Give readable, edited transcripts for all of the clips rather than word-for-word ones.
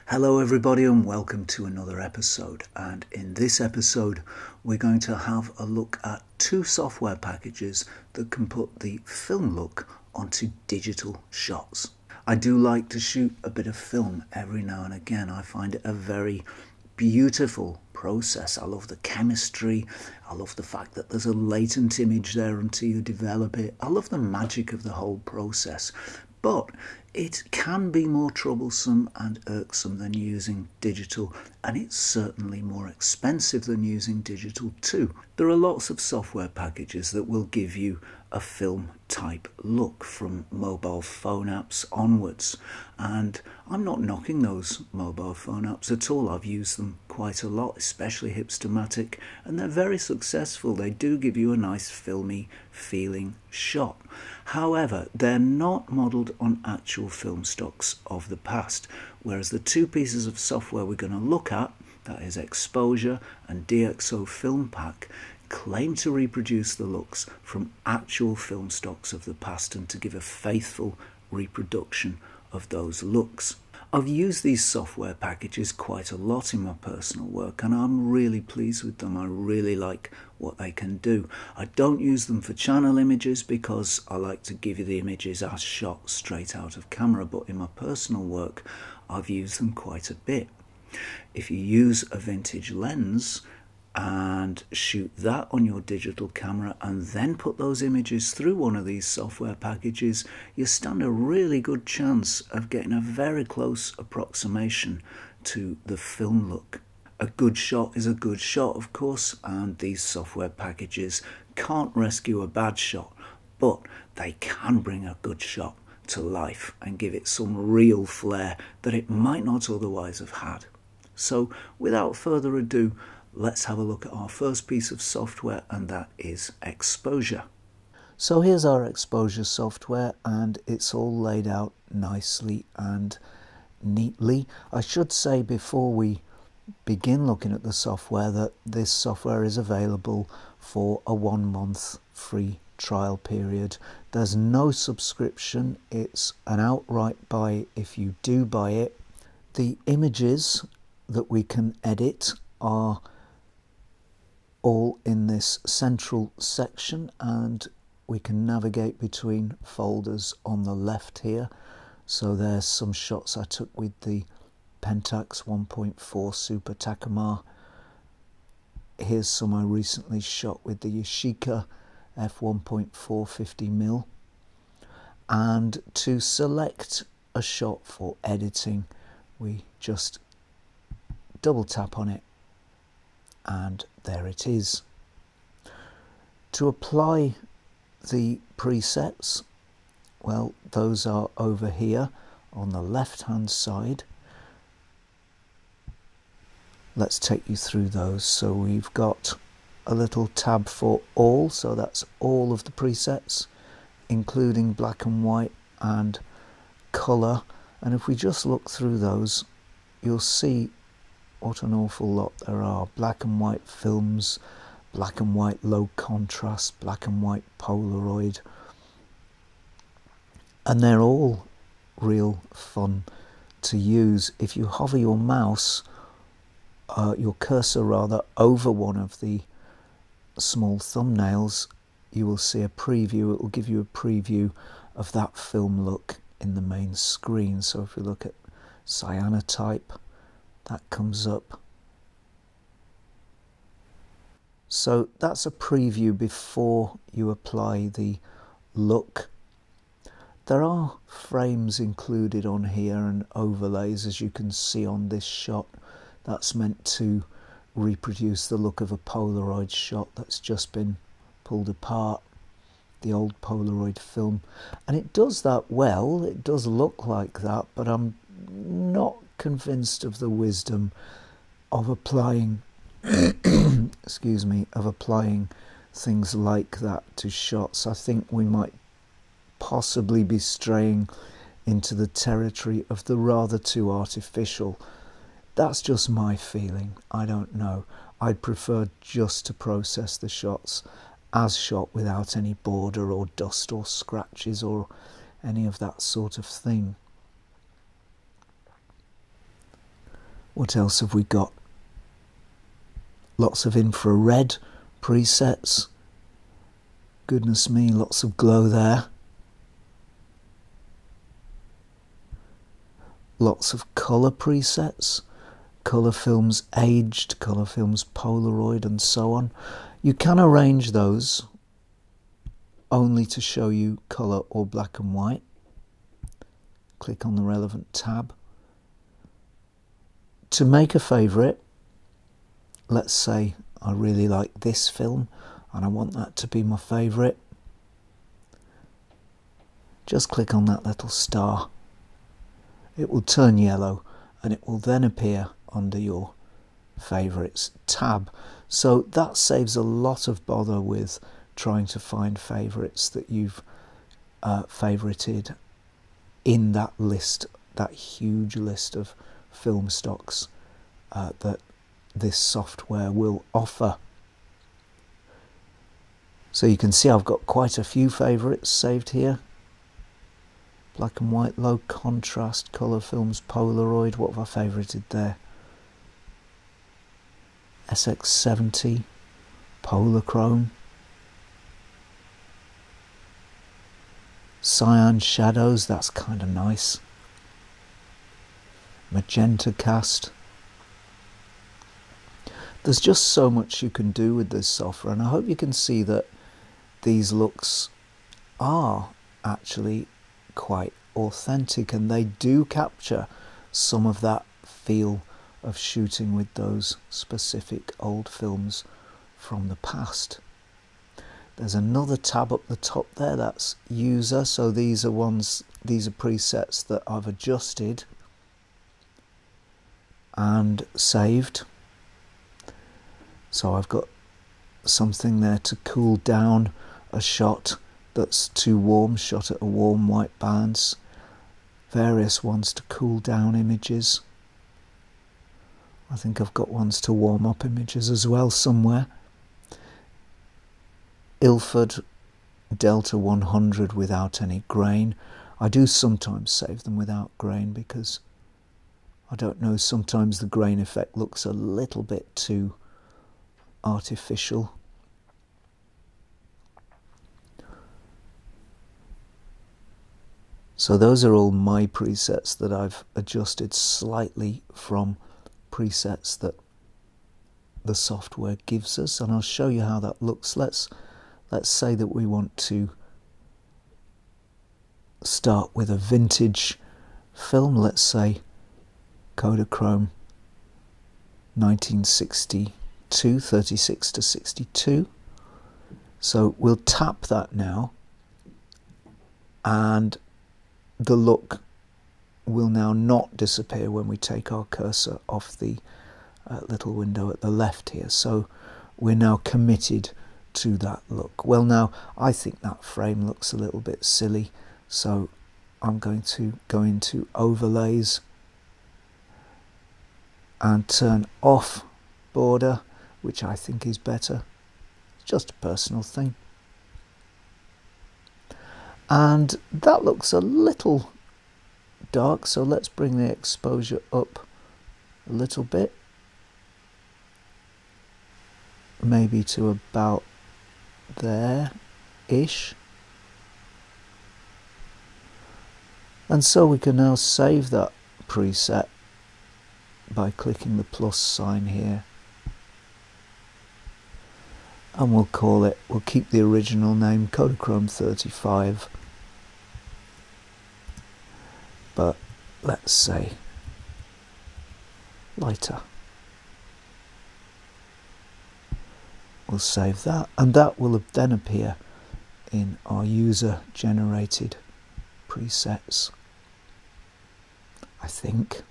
Hello everybody and welcome to another episode, and in this episode we're going to have a look at two software packages that can put the film look onto digital shots. I do like to shoot a bit of film every now and again. I find it a very beautiful process. I love the chemistry, I love the fact that there's a latent image there until you develop it. I love the magic of the whole process. But it can be more troublesome and irksome than using digital, and it's certainly more expensive than using digital too. There are lots of software packages that will give you a film type look from mobile phone apps onwards, and I'm not knocking those mobile phone apps at all. I've used them quite a lot, especially Hipstamatic, and they're very successful. They do give you a nice filmy feeling shot. However, they're not modelled on actual film stocks of the past, whereas the two pieces of software we're going to look at, that is Exposure and DXO Filmpack, claim to reproduce the looks from actual film stocks of the past and to give a faithful reproduction of those looks. I've used these software packages quite a lot in my personal work and I'm really pleased with them. I really like what they can do. I don't use them for channel images because I like to give you the images as shot straight out of camera, but in my personal work I've used them quite a bit. If you use a vintage lens and shoot that on your digital camera and then put those images through one of these software packages, you stand a really good chance of getting a very close approximation to the film look. A good shot is a good shot, of course, and these software packages can't rescue a bad shot, but they can bring a good shot to life and give it some real flair that it might not otherwise have had. So without further ado, let's have a look at our first piece of software, and that is Exposure. So here's our Exposure software and it's all laid out nicely and neatly. I should say before we begin looking at the software that this software is available for a 1 month free trial period. There's no subscription, it's an outright buy if you do buy it. The images that we can edit are all in this central section and we can navigate between folders on the left here. So there's some shots I took with the Pentax 1.4 Super Takumar. Here's some I recently shot with the Yashica f1.4 50mm. And to select a shot for editing, we just double tap on it and there it is. To apply the presets, well, those are over here on the left hand side. Let's take you through those. So we've got a little tab for all, so that's all of the presets, including black and white and colour. And if we just look through those, you'll see what an awful lot there are. Black and white films, black and white low contrast, black and white Polaroid, and they're all real fun to use. If you hover your mouse, your cursor rather, over one of the small thumbnails, you will see a preview. It will give you a preview of that film look in the main screen. So if we look at cyanotype, that comes up. So that's a preview before you apply the look. There are frames included on here and overlays, as you can see on this shot. That's meant to reproduce the look of a Polaroid shot that's just been pulled apart, the old Polaroid film. And it does that well, it does look like that, but I'm not convinced of the wisdom of applying excuse me, of applying things like that to shots. I think we might possibly be straying into the territory of the rather too artificial. That's just my feeling. I don't know. I'd prefer just to process the shots as shot without any border or dust or scratches or any of that sort of thing. What else have we got? Lots of infrared presets. Goodness me, lots of glow there. Lots of colour presets. Colour films aged, colour films Polaroid and so on. You can arrange those only to show you colour or black and white. Click on the relevant tab. To make a favourite, let's say I really like this film and I want that to be my favourite. Just click on that little star. It will turn yellow and it will then appear under your favourites tab. So that saves a lot of bother with trying to find favourites that you've favourited in that list, that huge list of film stocks that this software will offer. So you can see I've got quite a few favourites saved here. Black and white, low contrast, colour films, Polaroid. What have I favourited there? SX70, Kodachrome, cyan shadows, that's kind of nice. Magenta cast. There's just so much you can do with this software, and I hope you can see that these looks are actually quite authentic, and they do capture some of that feel of shooting with those specific old films from the past. There's another tab up the top there, that's user. So these are presets that I've adjusted and saved. So I've got something there to cool down a shot that's too warm, shot at a warm white balance. Various ones to cool down images. I think I've got ones to warm up images as well somewhere. Ilford Delta 100 without any grain. I do sometimes save them without grain because I don't know, sometimes the grain effect looks a little bit too artificial. So those are all my presets that I've adjusted slightly from presets that the software gives us, and I'll show you how that looks. Let's say that we want to start with a vintage film, let's say Kodachrome 1962, 36 to 62. So we'll tap that now, and the look will now not disappear when we take our cursor off the little window at the left here. So we're now committed to that look. Well, now I think that frame looks a little bit silly, so I'm going to go into overlays and turn off border, which I think is better. It's just a personal thing. And that looks a little dark, so let's bring the exposure up a little bit, maybe to about there-ish. And so we can now save that preset by clicking the plus sign here, and we'll call it, we'll keep the original name Kodachrome 35, but let's say lighter. We'll save that, and that will then appear in our user generated presets, I think.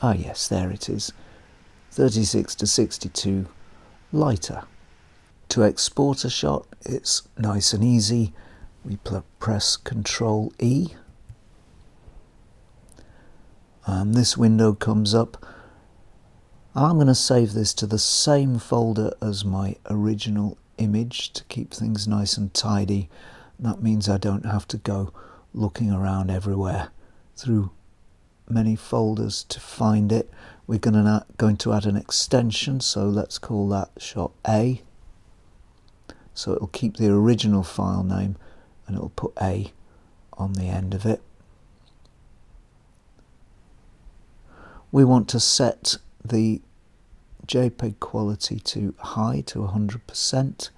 Ah yes, there it is, 36 to 62 lighter. To export a shot, it's nice and easy. We press Ctrl E, and this window comes up. I'm going to save this to the same folder as my original image to keep things nice and tidy. That means I don't have to go looking around everywhere through many folders to find it. We're going to add an extension, so let's call that shot A. So it'll keep the original file name and it'll put A on the end of it. We want to set the JPEG quality to high, to 100%,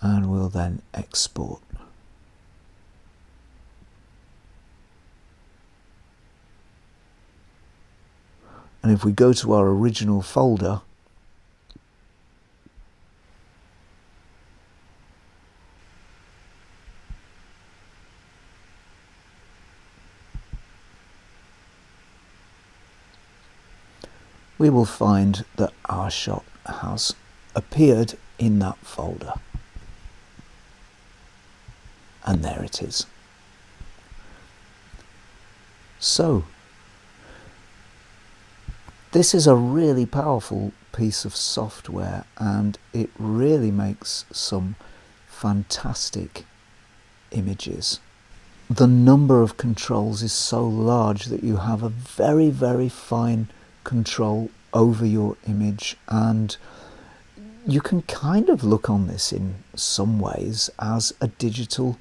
and we'll then export. And if we go to our original folder, we will find that our shot has appeared in that folder. And there it is. So, this is a really powerful piece of software, and it really makes some fantastic images. The number of controls is so large that you have a very, very fine control over your image, and you can kind of look on this in some ways as a digital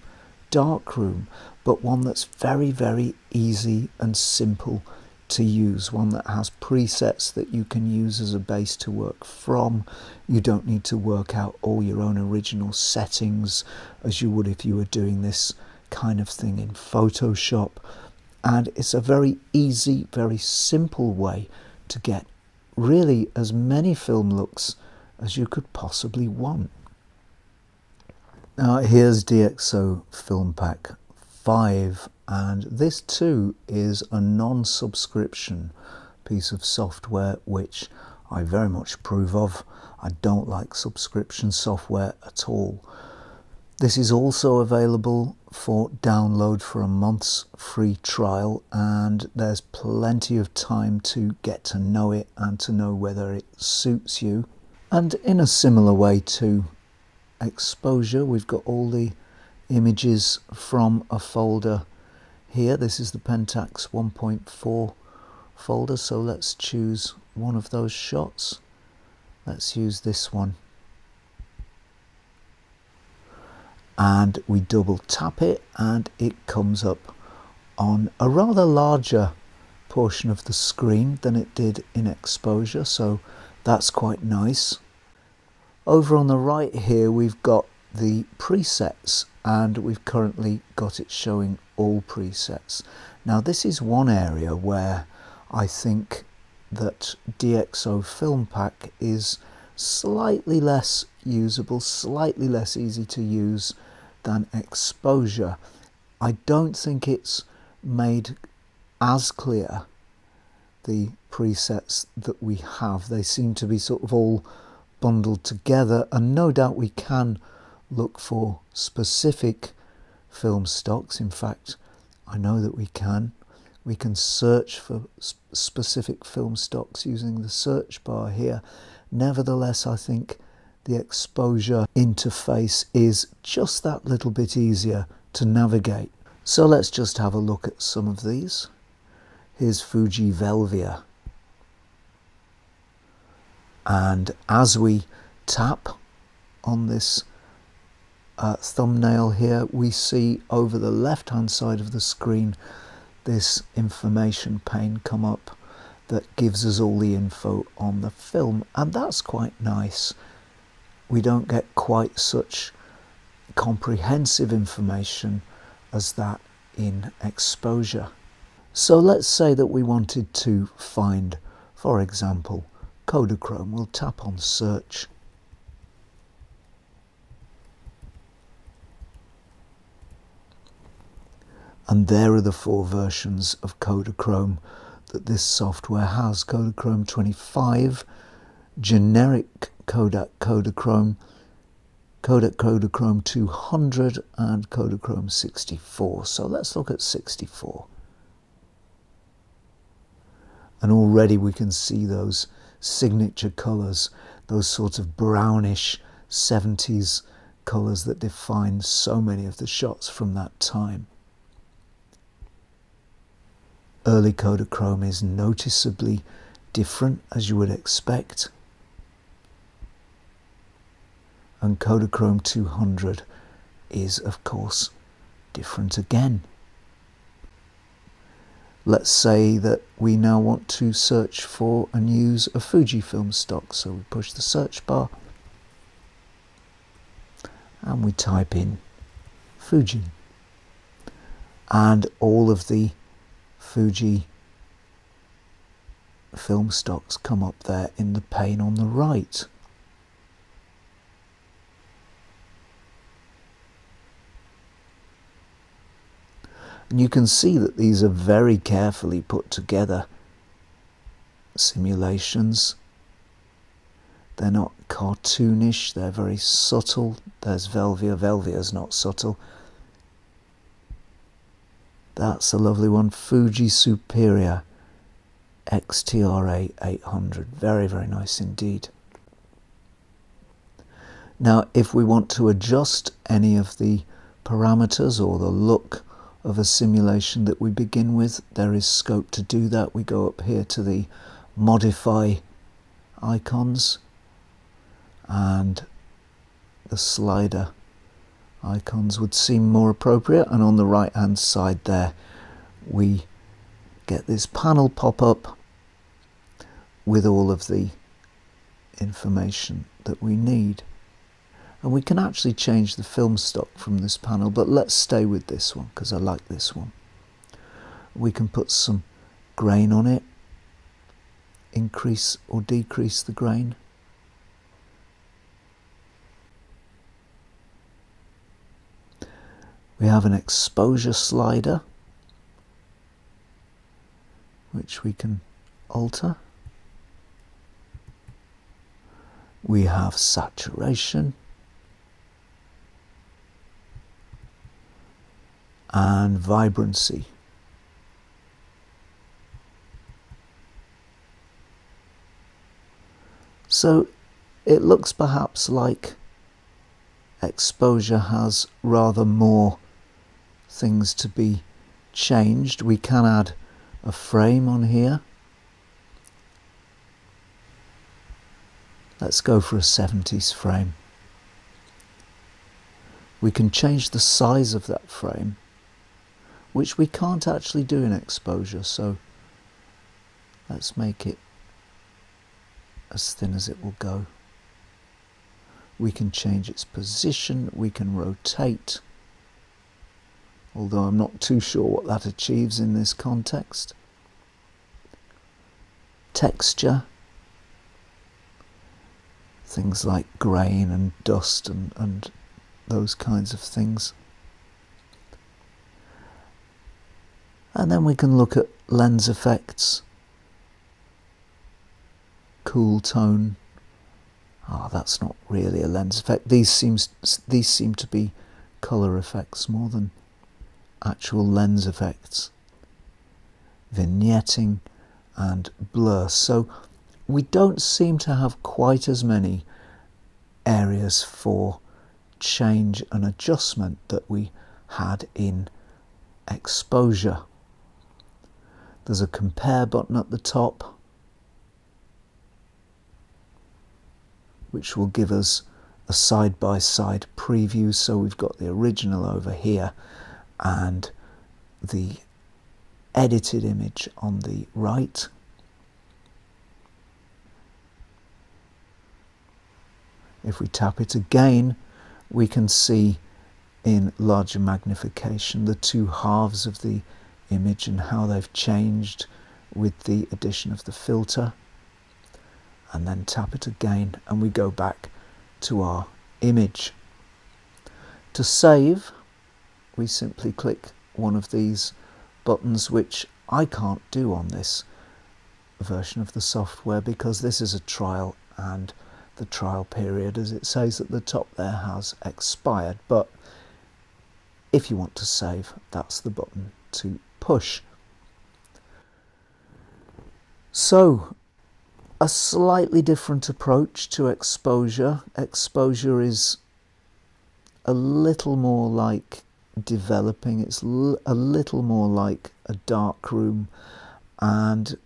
darkroom, but one that's very, very easy and simple to use, one that has presets that you can use as a base to work from. You don't need to work out all your own original settings as you would if you were doing this kind of thing in Photoshop, and it's a very easy, very simple way to get really as many film looks as you could possibly want. Now here's DXO Filmpack 5, and this too is a non-subscription piece of software which I very much approve of. I don't like subscription software at all. This is also available for download for a month's free trial, and there's plenty of time to get to know it and to know whether it suits you. And in a similar way to exposure, we've got all the images from a folder here. This is the Pentax 1.4 folder, so let's choose one of those shots. Let's use this one. And we double tap it and it comes up on a rather larger portion of the screen than it did in exposure, so that's quite nice. Over on the right here we've got the presets, and we've currently got it showing all presets. Now this is one area where I think that DXO Filmpack is slightly less usable, slightly less easy to use than exposure. I don't think it's made as clear, the presets that we have. They seem to be sort of all bundled together, and no doubt we can look for specific film stocks. In fact, I know that we can. We can search for specific film stocks using the search bar here. Nevertheless, I think the exposure interface is just that little bit easier to navigate. So let's just have a look at some of these. Here's Fuji Velvia. And as we tap on this thumbnail here, we see over the left hand side of the screen this information pane come up that gives us all the info on the film, and that's quite nice. We don't get quite such comprehensive information as that in exposure. So let's say that we wanted to find, for example, Kodachrome. We'll tap on search. And there are the 4 versions of Kodachrome that this software has. Kodachrome 25, generic Kodak Kodachrome, Kodak Kodachrome 200 and Kodachrome 64. So let's look at 64. And already we can see those signature colours, those sort of brownish 70s colours that define so many of the shots from that time. Early Kodachrome is noticeably different, as you would expect, and Kodachrome 200 is of course different again. Let's say that we now want to search for and use a Fujifilm stock, so we push the search bar and we type in Fuji, and all of the Fuji film stocks come up there in the pane on the right. And you can see that these are very carefully put together simulations. They're not cartoonish, they're very subtle. There's Velvia. Velvia's not subtle. That's a lovely one. Fuji Superior XTRA 800. Very, very nice indeed. Now, if we want to adjust any of the parameters or the look of a simulation that we begin with, there is scope to do that. We go up here to the modify icons, and the slider icons would seem more appropriate, and on the right hand side there we get this panel pop up with all of the information that we need. And we can actually change the film stock from this panel, but let's stay with this one because I like this one. We can put some grain on it, increase or decrease the grain. We have an exposure slider which we can alter. We have saturation and vibrancy. So it looks perhaps like exposure has rather more things to be changed. We can add a frame on here. Let's go for a 70s frame. We can change the size of that frame, which we can't actually do in exposure, so let's make it as thin as it will go. We can change its position, we can rotate, although I'm not too sure what that achieves in this context. Texture, things like grain and dust and those kinds of things. And then we can look at lens effects, cool tone. That's not really a lens effect. These seem to be colour effects more than actual lens effects. Vignetting and blur. So we don't seem to have quite as many areas for change and adjustment that we had in exposure. There's a compare button at the top, which will give us a side-by-side preview. So we've got the original over here and the edited image on the right. If we tap it again, we can see in larger magnification the two halves of the image and how they've changed with the addition of the filter. And then tap it again and we go back to our image. To save, we simply click one of these buttons, which I can't do on this version of the software because this is a trial and the trial period, as it says at the top there, has expired. But if you want to save, that's the button to push. So a slightly different approach to exposure. Exposure is a little more like developing. It's a little more like a darkroom, and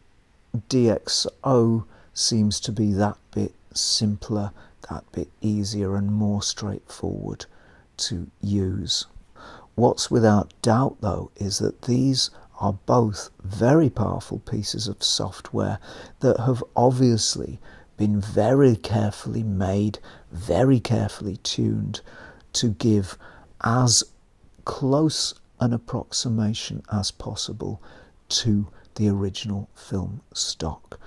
DXO seems to be that bit simpler, that bit easier and more straightforward to use. What's without doubt though is that these are both very powerful pieces of software that have obviously been very carefully made, very carefully tuned to give as close an approximation as possible to the original film stock.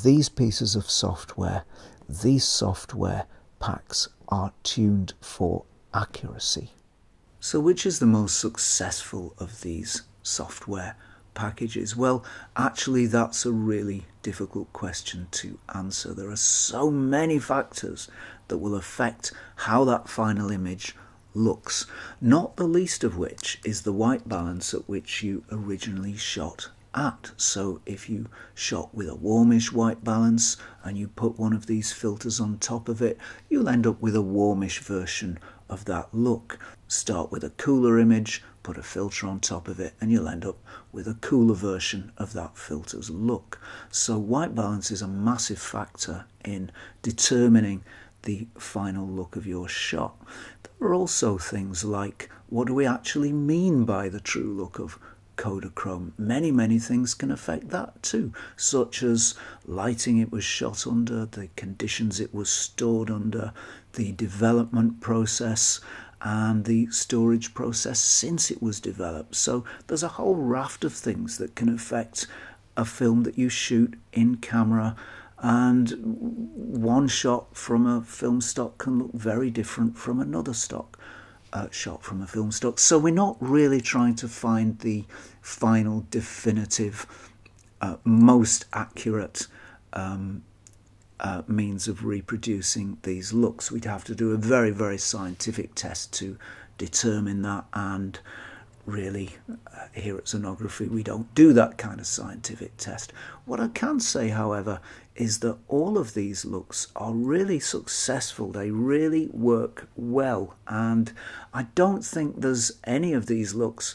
These pieces of software, these software packs are tuned for accuracy. So which is the most successful of these software packages? Well, actually that's a really difficult question to answer. There are so many factors that will affect how that final image looks, not the least of which is the white balance at which you originally shot at. So if you shot with a warmish white balance and you put one of these filters on top of it, you'll end up with a warmish version of that look. Start with a cooler image, put a filter on top of it, and you'll end up with a cooler version of that filter's look. So white balance is a massive factor in determining the final look of your shot. There are also things like, what do we actually mean by the true look of Kodachrome? Many things can affect that too, such as lighting it was shot under, the conditions it was stored under, the development process and the storage process since it was developed. So there's a whole raft of things that can affect a film that you shoot in camera, and one shot from a film stock can look very different from another shot from a film stock. So we're not really trying to find the final definitive most accurate means of reproducing these looks. We'd have to do a very scientific test to determine that, and really here at Xenography we don't do that kind of scientific test. What I can say, however, is that all of these looks are really successful. They really work well, and I don't think there's any of these looks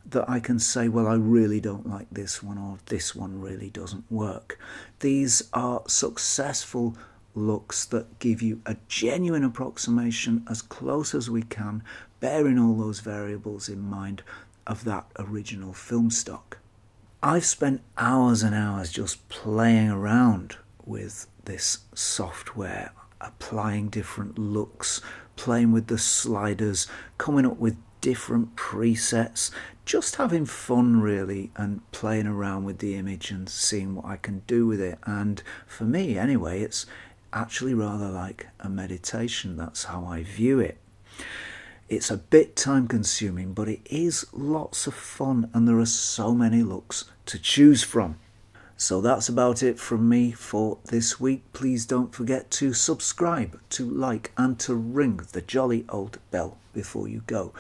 that I can say, well, I really don't like this one, or this one really doesn't work. These are successful looks that give you a genuine approximation, as close as we can, bearing all those variables in mind, of that original film stock. I've spent hours and hours just playing around with this software, applying different looks, playing with the sliders, coming up with different presets, just having fun really, and playing around with the image and seeing what I can do with it. And for me anyway, it's actually rather like a meditation. That's how I view it. It's a bit time consuming, but it is lots of fun, and there are so many looks to choose from. So that's about it from me for this week. Please don't forget to subscribe, to like, and to ring the jolly old bell before you go.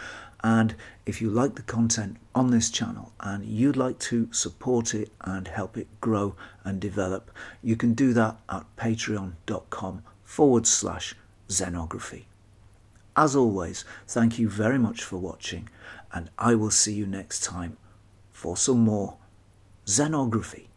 And if you like the content on this channel and you'd like to support it and help it grow and develop, you can do that at patreon.com/Xenography. As always, thank you very much for watching, and I will see you next time for some more Xenography.